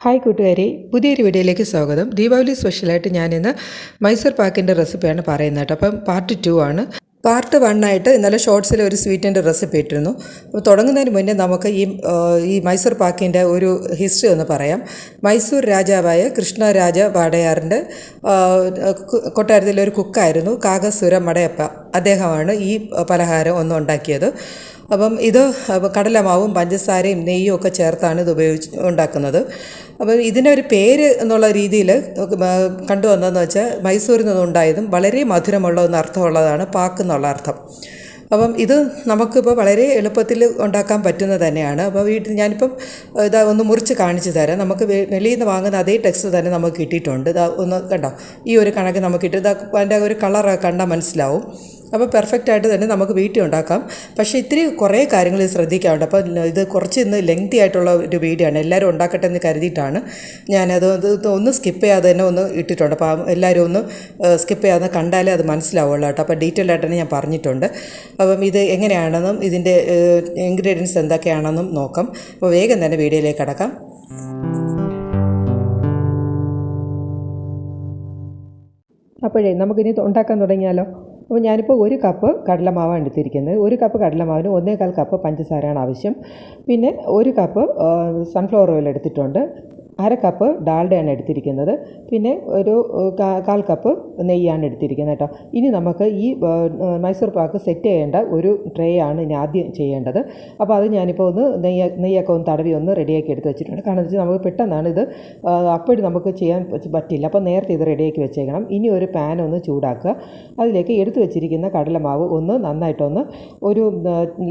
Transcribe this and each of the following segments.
Hi കൂട്ടുകാരെ, പുതിയൊരു വീഡിയോയിലേക്ക് സ്വാഗതം. ദീപാവലി സ്പെഷ്യലായിട്ട് ഞാനിന്ന് മൈസൂർ പാക്കിൻ്റെ റെസിപ്പിയാണ് പറയുന്നത് കേട്ടോ. അപ്പം പാർട്ട് 2 ആണ്. പാർട്ട് 1 ആയിട്ട് ഇന്നലെ ഷോർട്സിൽ ഒരു സ്വീറ്റിൻ്റെ റെസിപ്പി ഇട്ടിരുന്നു. അപ്പോൾ തുടങ്ങുന്നതിന് മുന്നേ നമുക്ക് ഈ മൈസൂർ പാക്കിൻ്റെ ഒരു ഹിസ്റ്ററി ഒന്ന് പറയാം. മൈസൂർ രാജാവായ കൃഷ്ണരാജ വാടയാറിൻ്റെ കൊട്ടാരത്തിലെ ഒരു കുക്കായിരുന്നു കാകസുര മടയപ്പ. അദ്ദേഹമാണ് ഈ പലഹാരം ഒന്ന് ഉണ്ടാക്കിയത്. അപ്പം ഇത് കടലമാവും പഞ്ചസാരയും നെയ്യും ഒക്കെ ചേർത്താണ് ഇത് ഉണ്ടാക്കുന്നത്. അപ്പം ഇതിൻ്റെ ഒരു പേര് എന്നുള്ള രീതിയിൽ കണ്ടുവന്നതെന്ന് വെച്ചാൽ മൈസൂരിൽ നിന്നുണ്ടായതും വളരെ മധുരമുള്ള ഒന്ന് അർത്ഥമുള്ളതാണ് പാക്ക് എന്നുള്ള അർത്ഥം. അപ്പം ഇത് നമുക്കിപ്പോൾ വളരെ എളുപ്പത്തിൽ ഉണ്ടാക്കാൻ പറ്റുന്നത് തന്നെയാണ്. അപ്പോൾ വീട്ടിൽ ഞാനിപ്പം ഇതാ ഒന്ന് മുറിച്ച് കാണിച്ചു തരാം. നമുക്ക് വെളിയിൽ നിന്ന് വാങ്ങുന്ന അതേ ടെക്സ്റ്റ് തന്നെ നമുക്ക് കിട്ടിയിട്ടുണ്ട്. ഇതാ ഒന്ന് കണ്ടോ, ഈ ഒരു കണക്ക് നമുക്ക് കിട്ടും. ഇതാ അതിൻ്റെ ഒരു കളർ കണ്ടാൽ മനസ്സിലാവും. അപ്പോൾ പെർഫെക്റ്റായിട്ട് തന്നെ നമുക്ക് വീട്ടിൽ ഉണ്ടാക്കാം. പക്ഷേ ഇത്തിരി കുറേ കാര്യങ്ങൾ ശ്രദ്ധിക്കാറുണ്ട്. അപ്പോൾ ഇത് കുറച്ച് ഇന്ന് ലെങ്തി ആയിട്ടുള്ള ഒരു വീഡിയോ ആണ്. എല്ലാവരും ഉണ്ടാക്കട്ടെ എന്ന് കരുതിയിട്ടാണ് ഞാനത് ഒന്ന് സ്കിപ്പ് ചെയ്യാതെ തന്നെ ഒന്ന് ഇട്ടിട്ടുണ്ട്. അപ്പോൾ എല്ലാവരും ഒന്ന് സ്കിപ്പ് ചെയ്യാതെ കണ്ടാലേ അത് മനസ്സിലാവുള്ളൂ കേട്ടോ. അപ്പോൾ ഡീറ്റെയിൽ ആയിട്ട് തന്നെ ഞാൻ പറഞ്ഞിട്ടുണ്ട്. അപ്പം ഇത് എങ്ങനെയാണെന്നും ഇതിൻ്റെ ഇൻഗ്രീഡിയൻസ് എന്തൊക്കെയാണെന്നും നോക്കാം. അപ്പോൾ വേഗം തന്നെ വീഡിയോയിലേക്ക് കടക്കാം. അപ്പോഴേ നമുക്കിനി ഉണ്ടാക്കാൻ തുടങ്ങിയാലോ. അപ്പോൾ ഞാനിപ്പോൾ 1 കപ്പ് കടലമാവാണ് എടുത്തിരിക്കുന്നത്. 1 കപ്പ് കടലമാവിന് 1.25 കപ്പ് പഞ്ചസാരയാണ് ആവശ്യം. പിന്നെ 1 കപ്പ് സൺഫ്ലവർ ഓയിൽ എടുത്തിട്ടുണ്ട്. 1/2 കപ്പ് ഡാൽഡയാണ് എടുത്തിരിക്കുന്നത്. പിന്നെ ഒരു 1/4 കപ്പ് നെയ്യാണ് എടുത്തിരിക്കുന്നത് കേട്ടോ. ഇനി നമുക്ക് ഈ മൈസൂർ പാക്ക് സെറ്റ് ചെയ്യേണ്ട ഒരു ട്രേ ആണ് ഇനി ആദ്യം ചെയ്യേണ്ടത്. അപ്പോൾ അത് ഞാനിപ്പോൾ ഒന്ന് നെയ്യൊക്കെ ഒന്ന് തടവി ഒന്ന് റെഡിയാക്കി എടുത്ത് വെച്ചിട്ടുണ്ട്. കാരണം എന്ന് വെച്ചാൽ നമുക്ക് പെട്ടെന്നാണ് ഇത് അപ്പോഴും നമുക്ക് ചെയ്യാൻ പറ്റില്ല. അപ്പോൾ നേരത്തെ ഇത് റെഡിയാക്കി വെച്ചേക്കണം. ഇനി ഒരു പാൻ ഒന്ന് ചൂടാക്കുക. അതിലേക്ക് എടുത്ത് വെച്ചിരിക്കുന്ന കടലമാവ് ഒന്ന് നന്നായിട്ടൊന്ന് ഒരു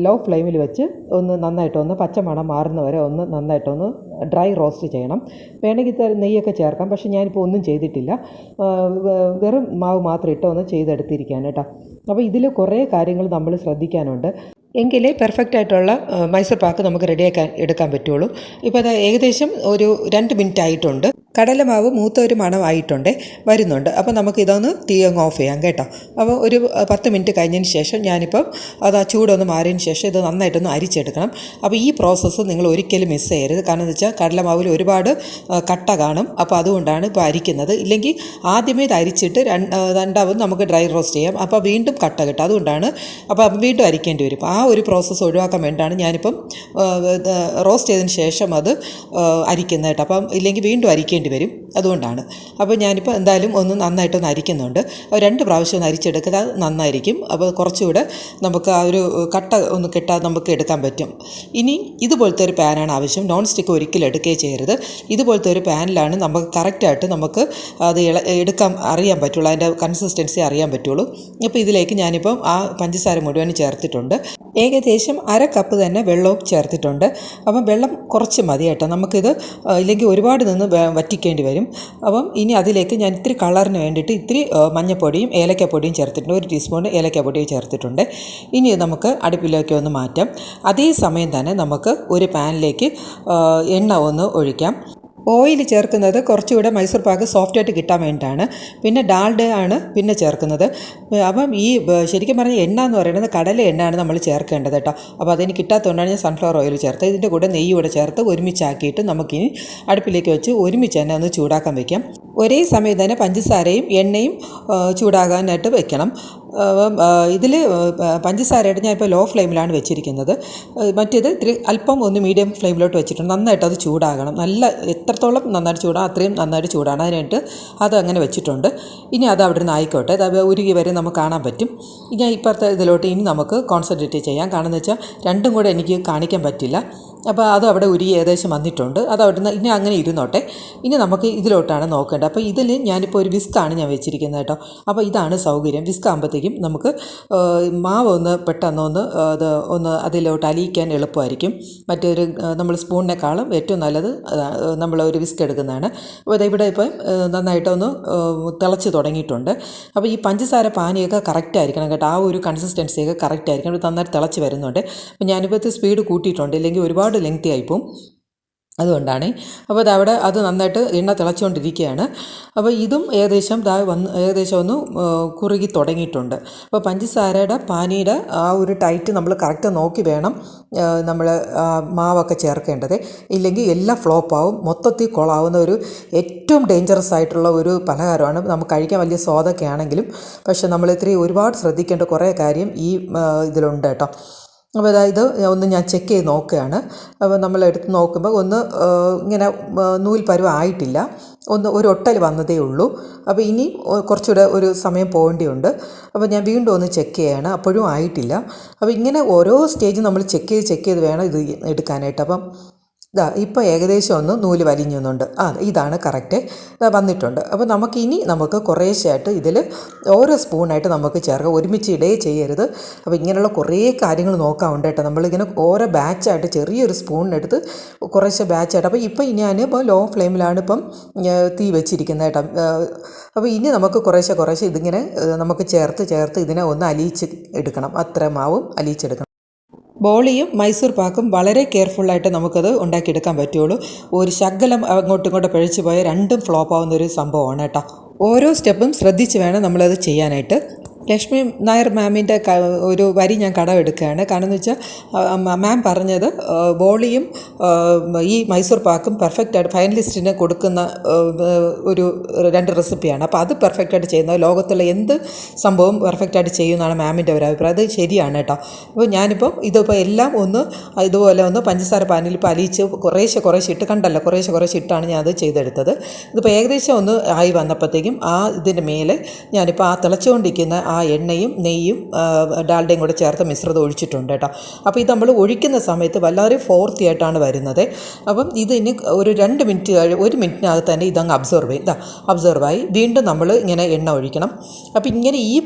ലോ ഫ്ലെയിമിൽ വെച്ച് ഒന്ന് നന്നായിട്ടൊന്ന് പച്ചമണം മാറുന്ന വരെ ഒന്ന് നന്നായിട്ടൊന്ന് ഡ്രൈ റോസ്റ്റ് ചെയ്യണം. വേണമെങ്കിൽ നെയ്യൊക്കെ ചേർക്കാം, പക്ഷേ ഞാനിപ്പോൾ ഒന്നും ചെയ്തിട്ടില്ല. വെറും മാവ് മാത്രം ഇട്ട് ഒന്ന് ചെയ്തെടുത്തിരിക്കുകയാണ് കേട്ടോ. അപ്പോൾ ഇതിൽ കുറേ കാര്യങ്ങൾ നമ്മൾ ശ്രദ്ധിക്കാനുണ്ട്. എങ്കിലേ പെർഫെക്റ്റ് ആയിട്ടുള്ള മൈസൂർ പാക്ക് നമുക്ക് റെഡിയാക്കാൻ എടുക്കാൻ പറ്റുള്ളൂ. ഇപ്പോൾ അത് ഏകദേശം ഒരു 2 മിനിറ്റ് ആയിട്ടുണ്ട്. കടലമാവ് മൂത്ത ഒരു മണമായിട്ടുണ്ട് വരുന്നുണ്ട്. അപ്പോൾ നമുക്ക് ഇതൊന്ന് തീ അങ്ങ് ഓഫ് ചെയ്യാം കേട്ടോ. അപ്പോൾ ഒരു 10 മിനിറ്റ് കഴിഞ്ഞതിന് ശേഷം ഞാനിപ്പം അത് ആ ചൂടൊന്ന് മാറിയതിന് ശേഷം ഇത് നന്നായിട്ടൊന്ന് അരിച്ചെടുക്കണം. അപ്പോൾ ഈ പ്രോസസ്സ് നിങ്ങൾ ഒരിക്കലും മിസ് ചെയ്യരുത്. കാരണം എന്ന് വെച്ചാൽ കടലമാവിൽ ഒരുപാട് കട്ട കാണും. അപ്പോൾ അതുകൊണ്ടാണ് ഇപ്പോൾ അരിക്കുന്നത്. ഇല്ലെങ്കിൽ ആദ്യമേ ഇത് അരിച്ചിട്ട് രണ്ടാമത് നമുക്ക് ഡ്രൈ റോസ്റ്റ് ചെയ്യാം. അപ്പോൾ വീണ്ടും കട്ട കിട്ടും. അതുകൊണ്ടാണ് അപ്പോൾ വീണ്ടും അരിക്കേണ്ടി വരും. ആ ഒരു പ്രോസസ്സ് ഒഴിവാക്കാൻ വേണ്ടിയിട്ടാണ് ഞാനിപ്പം റോസ്റ്റ് ചെയ്തതിന് ശേഷം അത് അരിക്കുന്നത് കേട്ടോ. അപ്പം ഇല്ലെങ്കിൽ വീണ്ടും അരിക്കേണ്ടി വരും. അതുകൊണ്ടാണ്. അപ്പോൾ ഞാനിപ്പോൾ എന്തായാലും ഒന്ന് നന്നായിട്ടൊന്ന് അരിക്കുന്നുണ്ട്. 2 പ്രാവശ്യം ഒന്ന് അരിച്ചെടുക്കുക, അത് നന്നായിരിക്കും. അപ്പോൾ കുറച്ചുകൂടെ നമുക്ക് ആ ഒരു കട്ട ഒന്ന് കിട്ടാതെ നമുക്ക് എടുക്കാൻ പറ്റും. ഇനി ഇതുപോലത്തെ ഒരു പാനാണ് ആവശ്യം. നോൺ സ്റ്റിക്ക് ഒരിക്കലും എടുക്കുകയും ചെയ്യരുത്. ഇതുപോലത്തെ ഒരു പാനിലാണ് നമുക്ക് കറക്റ്റായിട്ട് നമുക്ക് അത് എടുക്കാൻ അറിയാൻ പറ്റുള്ളൂ, അതിൻ്റെ കൺസിസ്റ്റൻസി അറിയാൻ പറ്റുള്ളൂ. അപ്പോൾ ഇതിലേക്ക് ഞാനിപ്പം ആ പഞ്ചസാര മുഴുവൻ ചേർത്തിട്ടുണ്ട്. ഏകദേശം 1/2 കപ്പ് തന്നെ വെള്ളവും ചേർത്തിട്ടുണ്ട്. അപ്പം വെള്ളം കുറച്ച് മതി കേട്ടോ. നമുക്കിത് ഇല്ലെങ്കിൽ ഒരുപാട് നിന്ന് വറ്റിക്കേണ്ടി വരും. അപ്പം ഇനി അതിലേക്ക് ഞാൻ ഇത്തിരി കളറിന് വേണ്ടിയിട്ട് ഇത്തിരി മഞ്ഞൾപ്പൊടിയും ഏലക്കപ്പൊടിയും ചേർത്തിട്ടുണ്ട്. 1 ടീസ്പൂൺ ഏലക്കപ്പൊടിയും ചേർത്തിട്ടുണ്ട്. ഇനി നമുക്ക് അടുപ്പിലേക്ക് ഒന്ന് മാറ്റാം. അതേ സമയം തന്നെ നമുക്ക് ഒരു പാനിലേക്ക് എണ്ണ ഒന്ന് ഒഴിക്കാം. ഓയിൽ ചേർക്കുന്നത് കുറച്ചുകൂടെ മൈസൂർ പാക്ക് സോഫ്റ്റായിട്ട് കിട്ടാൻ വേണ്ടിയിട്ടാണ്. പിന്നെ ഡാൽഡ ആണ് പിന്നെ ചേർക്കുന്നത്. അപ്പം ഈ ശരിക്കും പറഞ്ഞാൽ എണ്ണ എന്ന് പറയുന്നത് കടല എണ്ണയാണ് നമ്മൾ ചേർക്കേണ്ടത് കേട്ടോ. അപ്പോൾ അതിന് കിട്ടാത്തതുകൊണ്ടാണ് ഞാൻ സൺഫ്ലവർ ഓയിൽ ചേർത്തത്. ഇതിൻ്റെ കൂടെ നെയ്യ് കൂടെ ചേർത്ത് ഒരുമിച്ചാക്കിയിട്ട് നമുക്കിനി അടുപ്പിലേക്ക് വെച്ച് ഒരുമിച്ച് തന്നെ ഒന്ന് ചൂടാക്കാൻ വയ്ക്കാം. ഒരേ സമയം തന്നെ പഞ്ചസാരയും എണ്ണയും ചൂടാകാനായിട്ട് വെക്കണം. ഇതിൽ പഞ്ചസാരയുടെ ഞാൻ ഇപ്പോൾ ലോ ഫ്ലെയിമിലാണ് വെച്ചിരിക്കുന്നത്. മറ്റേത് ഇത്തിരി അല്പം ഒന്ന് മീഡിയം ഫ്ലെയിമിലോട്ട് വെച്ചിട്ടുണ്ട്. നന്നായിട്ട് അത് ചൂടാകണം. എത്രത്തോളം നന്നായിട്ട് ചൂടാകും അത്രയും നന്നായിട്ട് ചൂടാണ്. അതിനായിട്ട് അത് അങ്ങനെ വെച്ചിട്ടുണ്ട്. ഇനി അത് അവിടെ നിന്ന് ആയിക്കോട്ടെ. അത് ഉരുകി വരെ നമുക്ക് കാണാൻ പറ്റും. ഞാൻ ഇപ്പോഴത്തെ ഇതിലോട്ട് ഇനി നമുക്ക് കോൺസെൻട്രേറ്റ് ചെയ്യാം. കാരണം എന്ന് വെച്ചാൽ രണ്ടും കൂടെ എനിക്ക് കാണിക്കാൻ പറ്റില്ല. അപ്പോൾ അത് അവിടെ ഉരുകി ഏകദേശം വന്നിട്ടുണ്ട്. അത് അവിടെ നിന്ന് ഇനി അങ്ങനെ ഇരുന്നോട്ടെ. ഇനി നമുക്ക് ഇതിലോട്ടാണ് നോക്കേണ്ടത്. അപ്പോൾ ഇതിൽ ഞാനിപ്പോൾ ഒരു വിസ്ക്കാണ് ഞാൻ വെച്ചിരിക്കുന്നത് കേട്ടോ. അപ്പോൾ ഇതാണ് സൗകര്യം. വിസ്ക് ആകുമ്പോഴത്തേക്കും നമുക്ക് മാവ് ഒന്ന് പെട്ടെന്നൊന്ന് ഒന്ന് അതിലോട്ട് അലിയിക്കാൻ എളുപ്പമായിരിക്കും. മറ്റൊരു നമ്മൾ സ്പൂണിനേക്കാളും ഏറ്റവും നല്ലത് നമ്മൾ ഒരു വിസ്ക് എടുക്കുന്നതാണ്. അപ്പോൾ ഇവിടെ ഇപ്പം നന്നായിട്ടൊന്ന് തിളച്ച് തുടങ്ങിയിട്ടുണ്ട്. അപ്പോൾ ഈ പഞ്ചസാര പാനിയൊക്കെ കറക്റ്റ് ആയിരിക്കണം കേട്ടോ. ആ ഒരു കൺസിസ്റ്റൻസിയൊക്കെ കറക്റ്റ് ആയിരിക്കണം. നന്നായിട്ട് തിളച്ച് വരുന്നുണ്ട്. അപ്പോൾ ഞാനിപ്പോൾ സ്പീഡ് കൂട്ടിയിട്ടുണ്ട്, ഇല്ലെങ്കിൽ ഒരുപാട് ലെങ്തി ആയിപ്പോവും. അതുകൊണ്ടാണ്. അപ്പോൾ അതവിടെ അത് നന്നായിട്ട് എണ്ണ തിളച്ചുകൊണ്ടിരിക്കുകയാണ്. അപ്പോൾ ഇതും ഏകദേശം ഏകദേശം ഒന്ന് കുറുകി തുടങ്ങിയിട്ടുണ്ട്. അപ്പോൾ പഞ്ചസാരയുടെ പാനിയുടെ ആ ഒരു ടൈറ്റ് നമ്മൾ കറക്റ്റ് നോക്കി വേണം നമ്മൾ മാവൊക്കെ ചേർക്കേണ്ടത്. ഇല്ലെങ്കിൽ എല്ലാം ഫ്ലോപ്പാവും, മൊത്തത്തിൽ കൊളാവുന്ന ഒരു ഏറ്റവും ഡേഞ്ചറസ് ആയിട്ടുള്ള ഒരു പലഹാരമാണ്. നമുക്ക് കഴിക്കാൻ വലിയ സ്വാദൊക്കെ ആണെങ്കിലും പക്ഷേ നമ്മൾ ഇത്രയും ഒരുപാട് ശ്രദ്ധിക്കേണ്ട കുറേ കാര്യം ഈ ഇതിലുണ്ട് കേട്ടോ. അപ്പോൾ അതായത് ഒന്ന് ഞാൻ ചെക്ക് ചെയ്ത് നോക്കുകയാണ്. അപ്പോൾ നമ്മൾ എടുത്ത് നോക്കുമ്പോൾ ഒന്ന് ഇങ്ങനെ നൂൽ പരുവം ആയിട്ടില്ല, ഒരു ഒട്ടൽ വന്നതേ ഉള്ളൂ. അപ്പോൾ ഇനി കുറച്ചുകൂടെ ഒരു സമയം പോകേണ്ടിയുണ്ട്. അപ്പോൾ ഞാൻ വീണ്ടും ഒന്ന് ചെക്ക് ചെയ്യുകയാണ്, അപ്പോഴും ആയിട്ടില്ല. അപ്പോൾ ഇങ്ങനെ ഓരോ സ്റ്റേജും നമ്മൾ ചെക്ക് ചെയ്ത് വേണം ഇത് എടുക്കാനായിട്ട്. അപ്പം ഇപ്പോൾ ഏകദേശം ഒന്ന് നൂല് വലിഞ്ഞുന്നുണ്ട്. ഇതാണ് കറക്റ്റ്, വന്നിട്ടുണ്ട്. അപ്പോൾ നമുക്ക് കുറേശ്ശായിട്ട് ഇതിൽ ഓരോ സ്പൂണായിട്ട് നമുക്ക് ചേർക്കാം, ഒരുമിച്ച് ഇടേ ചെയ്യരുത്. അപ്പോൾ ഇങ്ങനെയുള്ള കുറേ കാര്യങ്ങൾ നോക്കാറുണ്ട് കേട്ടോ. നമ്മളിങ്ങനെ ഓരോ ബാച്ചായിട്ട് ചെറിയൊരു സ്പൂണിനെടുത്ത് കുറേശ്ശെ ബാച്ചായിട്ട്. അപ്പോൾ ഞാനിപ്പോൾ ലോ ഫ്ലെയിമിലാണ് ഇപ്പം തീ വെച്ചിരിക്കുന്നത് കേട്ടോ. അപ്പോൾ ഇനി നമുക്ക് കുറേശ്ശെ ഇതിങ്ങനെ നമുക്ക് ചേർത്ത് ഇതിനെ ഒന്ന് അലിയിച്ച് എടുക്കണം. അത്ര മാവും അലിയിച്ചെടുക്കണം. ബോളിയും മൈസൂർ പാക്കും വളരെ കെയർഫുള്ളായിട്ട് നമുക്കത് ഉണ്ടാക്കിയെടുക്കാൻ പറ്റുള്ളൂ. ഒരു ശകലം അങ്ങോട്ടും ഇങ്ങോട്ടും പിഴച്ചു പോയാൽ രണ്ടും ഫ്ലോപ്പ് ആവുന്നൊരു സംഭവമാണ് കേട്ടോ. ഓരോ സ്റ്റെപ്പും ശ്രദ്ധിച്ച് വേണം നമ്മളത് ചെയ്യാനായിട്ട്. ലക്ഷ്മി നായർ മാമിൻ്റെ ഒരു വരി ഞാൻ കടമെടുക്കുകയാണ്. കാരണം എന്ന് വെച്ചാൽ മാം പറഞ്ഞത് ബോളിയും ഈ മൈസൂർ പാക്കും പെർഫെക്റ്റായിട്ട് ഫൈനലിസ്റ്റിന് കൊടുക്കുന്ന ഒരു 2 റെസിപ്പിയാണ്. അപ്പോൾ അത് പെർഫെക്റ്റായിട്ട് ചെയ്യുന്നത് ലോകത്തുള്ള എന്ത് സംഭവം പെർഫെക്റ്റായിട്ട് ചെയ്യുമെന്നാണ് മാമിൻ്റെ ഒരു അഭിപ്രായം. അത് ശരിയാണ് കേട്ടോ. അപ്പോൾ ഇതിപ്പോൾ എല്ലാം ഒന്ന് ഇതുപോലെ ഒന്ന് പഞ്ചസാര പാനിൽ ഇപ്പോൾ അലിയിച്ച് കുറേശ്ശെ ഇട്ട് കണ്ടല്ലോ, കുറേശ്ശെ ഇട്ടാണ് ഞാൻ അത് ചെയ്തെടുത്തത്. ഇതിപ്പോൾ ഏകദേശം ഒന്ന് ആയി വന്നപ്പോഴത്തേക്കും ഇതിൻ്റെ മേലെ ഞാനിപ്പോൾ തിളച്ചുകൊണ്ടിരിക്കുന്ന എണ്ണയും നെയ്യും ഡാൽഡയും കൂടെ ചേർത്ത് മിശ്രിതം ഒഴിച്ചിട്ടുണ്ട് കേട്ടോ. അപ്പോൾ ഇത് നമ്മൾ ഒഴിക്കുന്ന സമയത്ത് വളരെ ഫോർത്തി ആയിട്ടാണ് വരുന്നത്. അപ്പം ഇതിന് ഒരു 2 മിനിറ്റ് 1 മിനിറ്റിനകത്ത് തന്നെ ഇതങ്ങ് അബ്സർവായി വീണ്ടും നമ്മൾ ഇങ്ങനെ എണ്ണ ഒഴിക്കണം. അപ്പോൾ ഇങ്ങനെ ഈ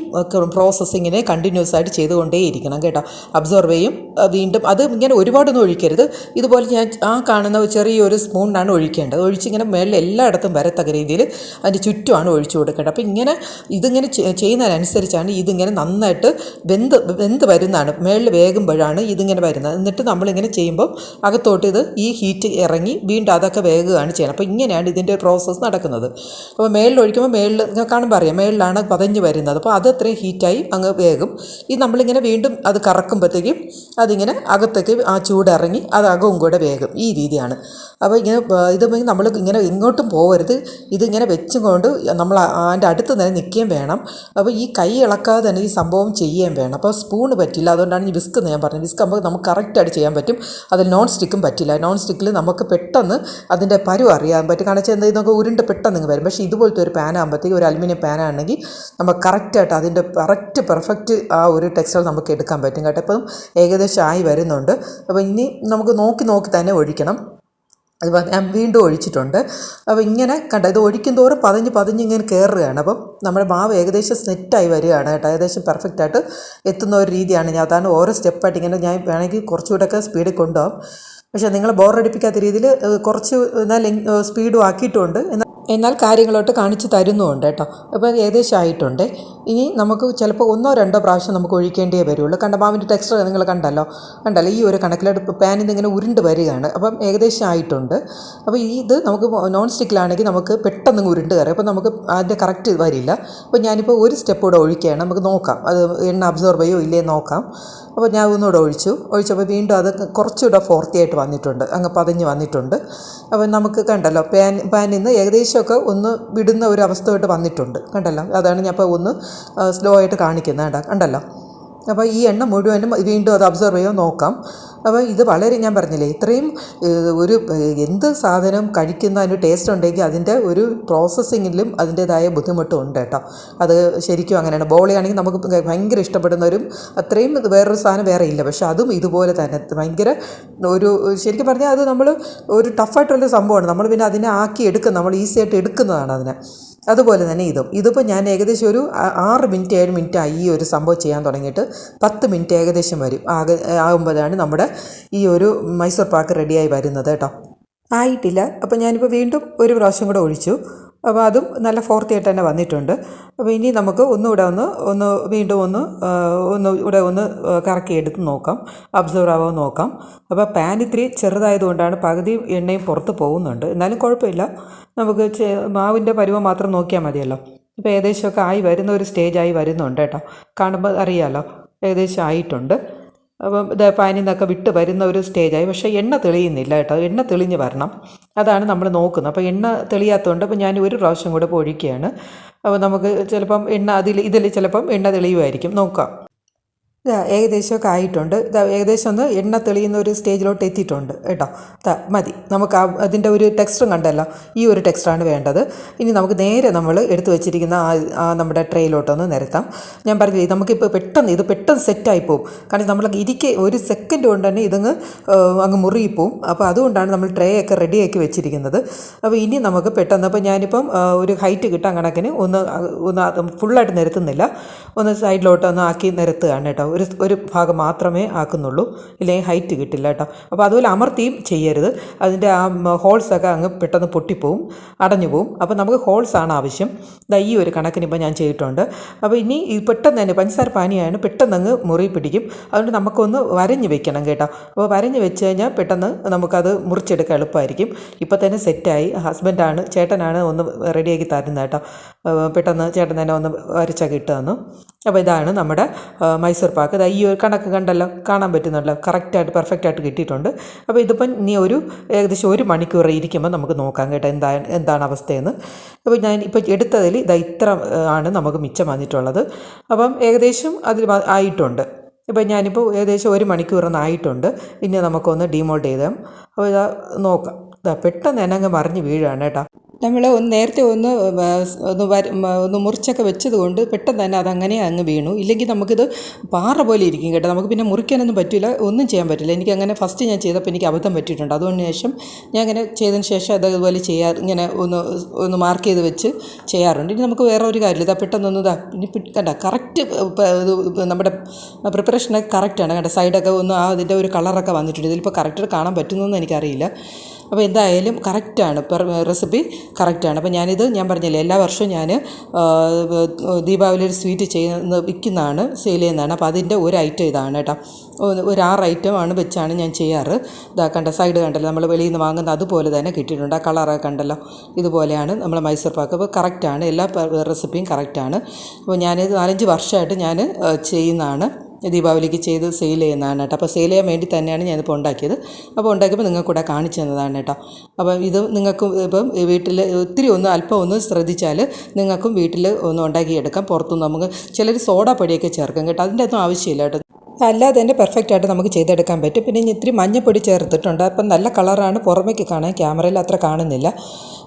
പ്രോസസ്സ് ഇങ്ങനെ കണ്ടിന്യൂസ് ആയിട്ട് ചെയ്തുകൊണ്ടേയിരിക്കണം കേട്ടോ. അബ്സർവ് ചെയ്യും, വീണ്ടും അത് ഇങ്ങനെ ഒരുപാടൊന്നും ഒഴിക്കരുത്. ഇതുപോലെ ഞാൻ കാണുന്ന ചെറിയൊരു സ്പൂണിനാണ് ഒഴിക്കേണ്ടത്. ഒഴിച്ചിങ്ങനെ മേളിൽ എല്ലായിടത്തും വരത്തക്ക രീതിയിൽ അതിൻ്റെ ചുറ്റുമാണ് ഒഴിച്ചു കൊടുക്കേണ്ടത്. അപ്പോൾ ഇതിങ്ങനെ ചെയ്യുന്നതിനനുസരിച്ചാണ് ഇതിങ്ങനെ നന്നായിട്ട് വെന്ത് വരുന്നതാണ്. മേളിൽ വേകുമ്പോഴാണ് ഇതിങ്ങനെ വരുന്നത്. എന്നിട്ട് നമ്മളിങ്ങനെ ചെയ്യുമ്പോൾ അകത്തോട്ട് ഈ ഹീറ്റ് ഇറങ്ങി വീണ്ടും അതൊക്കെ വേകുകയാണ് ചെയ്യുന്നത്. അപ്പോൾ ഇങ്ങനെയാണ് ഇതിൻ്റെ പ്രോസസ്സ് നടക്കുന്നത്. അപ്പോൾ മേളിൽ ഒഴിക്കുമ്പോൾ മേളിൽ കാണുമ്പോൾ അറിയാം മേളിലാണ് പതഞ്ഞ് വരുന്നത്. അപ്പോൾ അത് അത്രയും ഹീറ്റായി അങ്ങ് വേകും. നമ്മളിങ്ങനെ വീണ്ടും അത് കറക്കുമ്പോഴത്തേക്കും അതിങ്ങനെ അകത്തേക്ക് ആ ചൂടിറങ്ങി അത് അകവും കൂടെ വേകും. ഈ രീതിയാണ്. അപ്പോൾ ഇങ്ങനെ നമ്മൾ ഇങ്ങനെ ഇങ്ങോട്ടും പോകരുത്. ഇതിങ്ങനെ വെച്ചും കൊണ്ട് നമ്മൾ അതിൻ്റെ അടുത്ത് തന്നെ നിൽക്കുകയും വേണം. അപ്പോൾ ഈ കൈ ഇളക്കാതെ തന്നെ ഈ സംഭവം ചെയ്യുകയും വേണം. അപ്പോൾ സ്പൂണ് പറ്റില്ല, അതുകൊണ്ടാണ് ഈ വിസ്ക് ഞാൻ പറഞ്ഞത്. വിസ്ക് ആകുമ്പോൾ നമുക്ക് കറക്റ്റായിട്ട് ചെയ്യാൻ പറ്റും. അതിൽ നോൺ സ്റ്റിക്കും പറ്റില്ല. നോൺ സ്റ്റിക്കിൽ നമുക്ക് പെട്ടെന്ന് അതിൻ്റെ പരുവ് അറിയാൻ പറ്റും. കാരണം വെച്ചാൽ നമുക്ക് ഉരുണ്ട് പെട്ടെന്ന് വരും. പക്ഷേ ഇതുപോലത്തെ ഒരു പാൻ ആകുമ്പോഴത്തേക്ക് ഒരു അലുമിനിയം പാനാണെങ്കിൽ നമുക്ക് കറക്റ്റായിട്ട് അതിൻ്റെ പെർഫെക്റ്റ് ആ ഒരു ടെക്സ്ചർ നമുക്ക് എടുക്കാൻ പറ്റും കേട്ടോ. ഇപ്പം ഏകദേശം ആയി വരുന്നുണ്ട്. അപ്പോൾ ഇനി നമുക്ക് നോക്കി തന്നെ ഒഴിക്കണം. അത് ഞാൻ വീണ്ടും ഒഴിച്ചിട്ടുണ്ട്. അപ്പോൾ ഇങ്ങനെ ഇത് ഒഴിക്കും തോറും പതഞ്ഞ് ഇങ്ങനെ കയറുകയാണ്. അപ്പം നമ്മുടെ മാവ് ഏകദേശം സെറ്റായി വരികയാണ് കേട്ടോ. ഏകദേശം പെർഫെക്റ്റായിട്ട് എത്തുന്ന ഒരു രീതിയാണ്. അതാണ് ഓരോ സ്റ്റെപ്പായിട്ട് ഇങ്ങനെ ഞാൻ വേണമെങ്കിൽ കുറച്ചുകൂടെയൊക്കെ സ്പീഡിൽ കൊണ്ടുപോകാം. പക്ഷേ നിങ്ങൾ ബോറടിപ്പിക്കാത്ത രീതിയിൽ കുറച്ച് സ്പീഡും ആക്കിയിട്ടുണ്ട്. എന്നാൽ കാര്യങ്ങളോട്ട് കാണിച്ച് തരുന്നുമുണ്ട് കേട്ടോ. അപ്പോൾ ഏകദേശം ആയിട്ടുണ്ട്. ഇനി നമുക്ക് ചിലപ്പോൾ 1-2 പ്രാവശ്യം നമുക്ക് ഒഴിക്കേണ്ടിയേ വരുള്ളൂ. മാവിൻ്റെ ടെക്സ്ചർ നിങ്ങൾ കണ്ടല്ലോ ഈ ഒരു കണക്കിലോട്ട് പാനിൽ നിന്ന് ഇങ്ങനെ ഉരുണ്ട് വരികയാണ്. അപ്പം ഏകദേശം ആയിട്ടുണ്ട്. അപ്പോൾ ഇത് നമുക്ക് നോൺ സ്റ്റിക്കിലാണെങ്കിൽ നമുക്ക് പെട്ടെന്ന് ഉരുണ്ട് കയറും. അപ്പോൾ നമുക്ക് അതിൻ്റെ കറക്റ്റ് വരില്ല. അപ്പോൾ ഞാനിപ്പോൾ ഒരു സ്റ്റെപ്പ് കൂടെ ഒഴിക്കുകയാണ്. നമുക്ക് നോക്കാം അത് എണ്ണ അബ്സോർബ് ചെയ്യോ ഇല്ലേ നോക്കാം. അപ്പോൾ ഞാൻ ഒന്നുകൂടെ ഒഴിച്ചപ്പോൾ വീണ്ടും അത് കുറച്ചുകൂടെ ഫോർത്തിയായിട്ട് വന്നിട്ടുണ്ട്, അങ്ങ് പതഞ്ഞ് വന്നിട്ടുണ്ട്. അപ്പോൾ നമുക്ക് കണ്ടല്ലോ പാനിൽ നിന്ന് ഏകദേശമൊക്കെ ഒന്ന് വിടുന്ന ഒരു അവസ്ഥയായിട്ട് വന്നിട്ടുണ്ട്. കണ്ടല്ലോ, അതാണ് ഞാൻ ഇപ്പോൾ ഒന്ന് സ്ലോ ആയിട്ട് കാണിക്കുന്നത്. കണ്ടല്ലോ. അപ്പോൾ ഈ എണ്ണ മുഴുവനും വീണ്ടും അത് അബ്സർവ് ചെയ്യാൻ നോക്കാം. അപ്പോൾ ഇത് വളരെ ഞാൻ പറഞ്ഞില്ലേ, ഇത്രയും ഒരു എന്ത് സാധനം കഴിക്കുന്നതിന് ടേസ്റ്റ് ഉണ്ടെങ്കിൽ അതിൻ്റെ ഒരു പ്രോസസ്സിങ്ങിലും അതിൻ്റേതായ ബുദ്ധിമുട്ടും ഉണ്ട് കേട്ടോ. അത് ശരിക്കും അങ്ങനെയാണ്. ബോളിയാണെങ്കിൽ നമുക്ക് ഭയങ്കര ഇഷ്ടപ്പെടുന്നവരും അത്രയും വേറൊരു സാധനം വേറെ ഇല്ല. പക്ഷെ അതും ഇതുപോലെ തന്നെ ഭയങ്കര ഒരു ശരിക്കും പറഞ്ഞാൽ അത് നമ്മൾ ഒരു ടഫായിട്ടുള്ളൊരു സംഭവമാണ്. നമ്മൾ പിന്നെ അതിനെ ആക്കി എടുക്കും, നമ്മൾ ഈസി ആയിട്ട് എടുക്കുന്നതാണ് അതിനെ. അതുപോലെ തന്നെ ഇതിപ്പോൾ ഞാൻ ഏകദേശം ഒരു 6 മിനിറ്റ് 7 മിനിറ്റ് ആയി ഈ ഒരു സംഭവം ചെയ്യാൻ തുടങ്ങിയിട്ട്. 10 മിനിറ്റ് ഏകദേശം വരും ആകുമ്പോഴാണ് നമ്മുടെ ഈ ഒരു മൈസൂർ പാക്ക് റെഡിയായി വരുന്നത് കേട്ടോ. ആയിട്ടില്ല. അപ്പോൾ ഞാനിപ്പോൾ വീണ്ടും ഒരു പ്രാവശ്യം കൂടെ അപ്പോൾ അതും നല്ല ഫോർത്തിയായിട്ട് തന്നെ വന്നിട്ടുണ്ട്. അപ്പോൾ ഇനി നമുക്ക് വീണ്ടും ഒന്ന് കറക്കി എടുത്ത് നോക്കാം, അബ്സർവ് ആവാൻ നോക്കാം. അപ്പോൾ പാൻ ഇത്തിരി ചെറുതായതുകൊണ്ടാണ് പകുതി എണ്ണയും പുറത്ത് പോകുന്നുണ്ട്. എന്നാലും കുഴപ്പമില്ല, നമുക്ക് മാവിൻ്റെ പരുവം മാത്രം നോക്കിയാൽ മതിയല്ലോ. ഇപ്പോൾ ഏകദേശമൊക്കെ ആയി വരുന്ന ഒരു സ്റ്റേജായി വരുന്നുണ്ട് കേട്ടോ, കാണുമ്പോൾ അറിയാമല്ലോ ഏകദേശം ആയിട്ടുണ്ട്. അപ്പം ഇത് പാനിൽ നിന്നൊക്കെ വിട്ട് വരുന്ന ഒരു സ്റ്റേജായി. പക്ഷേ എണ്ണ തെളിയുന്നില്ല കേട്ടോ, എണ്ണ തെളിഞ്ഞ് വരണം, അതാണ് നമ്മൾ നോക്കുന്നത്. അപ്പോൾ എണ്ണ തെളിയാത്തതുകൊണ്ട് അപ്പോൾ ഞാൻ ഒരു പ്രാവശ്യം കൂടെ ഒഴിക്കുകയാണ്. അപ്പോൾ നമുക്ക് ചിലപ്പം ഇതിൽ ചിലപ്പം എണ്ണ തെളിയുമായിരിക്കും, നോക്കാം. ഏകദേശമൊക്കെ ആയിട്ടുണ്ട്. ഏകദേശം ഒന്ന് എണ്ണ തെളിയുന്ന ഒരു സ്റ്റേജിലോട്ട് എത്തിയിട്ടുണ്ട് കേട്ടോ. മതി, നമുക്ക് അതിൻ്റെ ഒരു ടെക്സ്ചറും കണ്ടല്ലോ, ഈ ഒരു ടെക്സ്ചറാണ് വേണ്ടത്. ഇനി നമുക്ക് നേരെ നമ്മൾ എടുത്തു വെച്ചിരിക്കുന്ന നമ്മുടെ ട്രേയിലോട്ടൊന്ന് നിരത്താം. ഞാൻ പറഞ്ഞില്ലേ, നമുക്കിപ്പോൾ പെട്ടെന്ന് സെറ്റായി പോകും. കാരണം നമ്മൾ ഒരു സെക്കൻഡ് കൊണ്ട് തന്നെ അങ്ങ് മുറുകിപ്പോവും. അപ്പോൾ അതുകൊണ്ടാണ് നമ്മൾ ട്രേ ഒക്കെ റെഡിയാക്കി വെച്ചിരിക്കുന്നത്. അപ്പോൾ ഇനി നമുക്ക് പെട്ടെന്ന്, അപ്പോൾ ഞാനിപ്പം ഒരു ഹൈറ്റ് കിട്ടാൻ കണക്കിന് ഒന്ന് ഫുള്ളായിട്ട് നിരത്തുന്നില്ല, ഒന്ന് സൈഡിലോട്ടൊന്ന് ആക്കി നിരത്തുകയാണ് കേട്ടോ. ഒരു ഭാഗം മാത്രമേ ആക്കുന്നുള്ളൂ, ഇല്ലെങ്കിൽ ഹൈറ്റ് കിട്ടില്ല കേട്ടോ. അപ്പോൾ അതുപോലെ അമർത്തിയും ചെയ്യരുത്, അതിൻ്റെ ആ ഹോൾസൊക്കെ അങ്ങ് പെട്ടെന്ന് പൊട്ടിപ്പോവും, അടഞ്ഞു പോവും. അപ്പോൾ നമുക്ക് ഹോൾസാണ് ആവശ്യം. ഈ ഒരു കണക്കിന് ഇപ്പോൾ ഞാൻ ചെയ്തിട്ടുണ്ട്. അപ്പോൾ ഇനി പെട്ടെന്ന് തന്നെ പഞ്ചസാര പാനിയാണ്, പെട്ടെന്ന് അങ്ങ് മുറി പിടിക്കും. അതുകൊണ്ട് നമുക്കൊന്ന് വരഞ്ഞ് വെക്കണം കേട്ടോ. അപ്പോൾ വരഞ്ഞ് വെച്ച് കഴിഞ്ഞാൽ പെട്ടെന്ന് നമുക്കത് മുറിച്ചെടുക്കാൻ എളുപ്പമായിരിക്കും. ഇപ്പോൾ തന്നെ സെറ്റായി. ചേട്ടനാണ് ഒന്ന് റെഡിയാക്കി തരുന്നത് കേട്ടോ. പെട്ടെന്ന് ചേട്ടൻ തന്നെ ഒന്ന് വരച്ചൊക്കെ ഇട്ട് തന്നു. അപ്പോൾ ഇതാണ് നമ്മുടെ മൈസൂർ പാക്ക്. ഈ ഒരു കണക്ക് കണ്ടല്ലോ, കാണാൻ പറ്റുന്നല്ലോ, കറക്റ്റായിട്ട് പെർഫെക്റ്റായിട്ട് കിട്ടിയിട്ടുണ്ട്. അപ്പോൾ ഇതിപ്പം ഇനി ഏകദേശം 1 മണിക്കൂർ ഇരിക്കുമ്പോൾ നമുക്ക് നോക്കാം കേട്ടോ എന്താണ് അവസ്ഥയെന്ന്. അപ്പോൾ ഞാൻ ഇപ്പോൾ എടുത്തതിൽ ഇത്ര ആണ് നമുക്ക് മിച്ചം വന്നിട്ടുള്ളത്. അപ്പം ഏകദേശം അതിൽ ആയിട്ടുണ്ട്. ഇപ്പോൾ ഞാനിപ്പോൾ ഏകദേശം 1 മണിക്കൂറൊന്നായിട്ടുണ്ട്. ഇനി നമുക്കൊന്ന് ഡീമോൾഡ് ചെയ്താൽ അപ്പോൾ നോക്കാം. പെട്ടെന്ന് തന്നെ അങ്ങ് മറിഞ്ഞ് വീഴാണ് കേട്ടോ. നമ്മൾ നേരത്തെ ഒന്ന് മുറിച്ചൊക്കെ വെച്ചത് കൊണ്ട് പെട്ടെന്ന് തന്നെ അതങ്ങനെ അങ്ങ് വീണു. ഇല്ലെങ്കിൽ നമുക്കിത് പാറ പോലെ ഇരിക്കും കേട്ടോ. നമുക്ക് പിന്നെ മുറിക്കാനൊന്നും പറ്റില്ല, ഒന്നും ചെയ്യാൻ പറ്റില്ല. എനിക്കങ്ങനെ ഫസ്റ്റ് ഞാൻ ചെയ്തപ്പോൾ എനിക്ക് അബദ്ധം പറ്റിയിട്ടുണ്ട്. അതുകൊണ്ട് ശേഷം ഞാൻ അങ്ങനെ ചെയ്തതിന് ശേഷം അതുപോലെ ഇങ്ങനെ ഒന്ന് മാർക്ക് ചെയ്ത് വെച്ച് ചെയ്യാറുണ്ട്. ഇനി നമുക്ക് വേറെ ഒരു കാര്യമില്ല, പെട്ടെന്നൊന്ന് ഇനി കണ്ട കറക്റ്റ് നമ്മുടെ പ്രിപ്പറേഷനൊക്കെ കറക്റ്റാണ് കേട്ടോ. സൈഡൊക്കെ അതിൻ്റെ ഒരു കളറൊക്കെ വന്നിട്ടുണ്ട്. ഇതിലിപ്പോൾ കറക്റ്റ് കാണാൻ പറ്റുന്നതെന്ന് എനിക്കറിയില്ല. അപ്പോൾ എന്തായാലും കറക്റ്റാണ്, റെസിപ്പി കറക്റ്റാണ്. അപ്പോൾ ഞാൻ പറഞ്ഞില്ലേ, എല്ലാ വർഷവും ഞാൻ ദീപാവലി ഒരു സ്വീറ്റ് വിൽക്കുന്നതാണ്, സെയിൽ ചെയ്യുന്നതാണ്. അപ്പോൾ അതിൻ്റെ ഒരു ഐറ്റം ഇതാണ് കേട്ടോ. ഒരു 6 ഐറ്റമാണ് വെച്ചാണ് ഞാൻ ചെയ്യാറ്. കണ്ട സൈഡ് കണ്ടല്ലോ, നമ്മൾ വെളിയിൽ നിന്ന് വാങ്ങുന്ന അതുപോലെ തന്നെ കിട്ടിയിട്ടുണ്ട്. ആ കളറൊക്കെ കണ്ടല്ലോ, ഇതുപോലെയാണ് നമ്മൾ മൈസൂർ പാക്ക്. അപ്പോൾ കറക്റ്റാണ്, എല്ലാ റെസിപ്പിയും കറക്റ്റാണ്. അപ്പോൾ ഞാനിത് 4-5 വർഷമായിട്ട് ഞാൻ ചെയ്യുന്നതാണ്, ദീപാവലിക്ക് ചെയ്ത് സെയിൽ ചെയ്യുന്നതാണ് കേട്ടോ. അപ്പോൾ സെയിൽ ചെയ്യാൻ വേണ്ടി തന്നെയാണ് ഞാനിപ്പോൾ ഉണ്ടാക്കിയത്. അപ്പോൾ ഉണ്ടാക്കിയപ്പോൾ നിങ്ങൾക്ക് കൂടെ കാണിച്ചു തന്നതാണ് കേട്ടോ. അപ്പോൾ ഇത് നിങ്ങൾക്കും ഇപ്പം വീട്ടിൽ അല്പം ഒന്ന് ശ്രദ്ധിച്ചാൽ നിങ്ങൾക്കും വീട്ടിൽ ഒന്ന് ഉണ്ടാക്കിയെടുക്കാം. പുറത്തുനിന്ന് നമുക്ക് ചിലർ സോഡാപ്പൊടിയൊക്കെ ചേർക്കും കേട്ടോ, അതിൻ്റെ ഒന്നും ആവശ്യമില്ല കേട്ടോ. അല്ലാതെ തന്നെ പെർഫെക്റ്റായിട്ട് നമുക്ക് ചെയ്തെടുക്കാൻ പറ്റും. പിന്നെ ഇത്തിരി മഞ്ഞപ്പൊടി ചേർത്തിട്ടുണ്ട്. അപ്പം നല്ല കളറാണ് പുറമേക്ക് കാണാൻ, ക്യാമറയിൽ അത്ര കാണുന്നില്ല.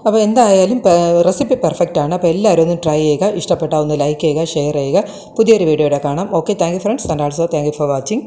അപ്പോൾ എന്തായാലും റെസിപ്പി പെർഫെക്റ്റാണ്. അപ്പോൾ എല്ലാവരും ഒന്ന് ട്രൈ ചെയ്യുക, ഇഷ്ടപ്പെട്ടാൽ ഒന്ന് ലൈക്ക് ചെയ്യുക, ഷെയർ ചെയ്യുക. പുതിയൊരു വീഡിയോയുടെ കാണാം. Okay, thank you friends, and also thank you for watching.